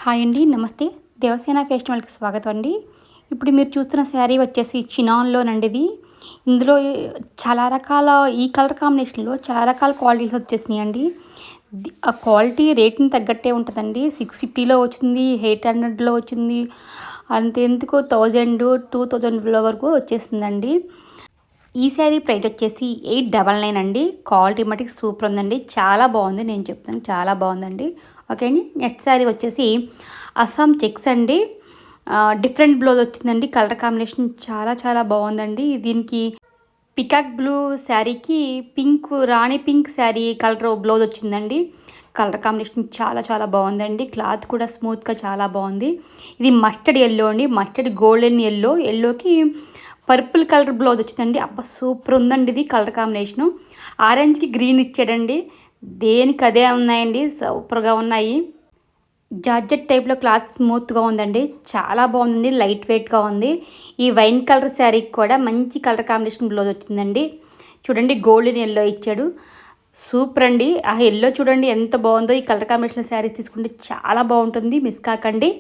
Hi అండి, నమస్తే. దేవసేన ఫెస్టివల్కి స్వాగతం అండి. ఇప్పుడు మీరు చూస్తున్న శారీ వచ్చేసి చినాన్లోనండి ఇది. ఇందులో చాలా రకాల ఈ కలర్ కాంబినేషన్లో చాలా రకాల క్వాలిటీస్ వచ్చేసినాయండి. ఆ క్వాలిటీ రేట్ని తగ్గట్టే ఉంటుందండి. 650లో వచ్చింది, 800లో వచ్చింది, అంతెందుకు 1000, 2000 వరకు వచ్చేసిందండి. ఈ శారీ ప్రైస్ వచ్చేసి 899 అండి. క్వాలిటీ మటుకు సూపర్ ఉందండి, చాలా బాగుంది. నేను చెప్తాను, చాలా బాగుందండి. ఓకే అండి. నెక్స్ట్ శారీ వచ్చేసి అస్సాం చెక్స్ అండి. డిఫరెంట్ బ్లౌజ్ వచ్చిందండి. కలర్ కాంబినేషన్ చాలా చాలా బాగుందండి. దీనికి పికాక్ బ్లూ శారీకి పింక్, రాణి పింక్ శారీ కలర్ బ్లౌజ్ వచ్చిందండి. కలర్ కాంబినేషన్ చాలా చాలా బాగుందండి. క్లాత్ కూడా స్మూత్గా చాలా బాగుంది. ఇది మస్టర్డ్ ఎల్లో అండి, మస్టర్డ్ గోల్డెన్ ఎల్లోకి పర్పుల్ కలర్ బ్లౌజ్ వచ్చిందండి. అబ్బా సూపర్ ఉందండి ఇది కలర్ కాంబినేషను. ఆరెంజ్కి గ్రీన్ ఇచ్చాడండి. దేనికి అదే ఉన్నాయండి, సూపర్గా ఉన్నాయి. జార్జెట్ టైప్లో క్లాత్ స్మూత్గా ఉందండి, చాలా బాగుంది, లైట్ వెయిట్గా ఉంది. ఈ వైన్ కలర్ శారీకి కూడా మంచి కలర్ కాంబినేషన్ బ్లౌజ్ వచ్చిందండి. చూడండి, గోల్డెన్ ఎల్లో ఇచ్చాడు, సూపర్ అండి. ఆ ఎల్లో చూడండి ఎంత బాగుందో. ఈ కలర్ కాంబినేషన్ శారీ తీసుకుంటే చాలా బాగుంటుంది, మిస్ కాకండి.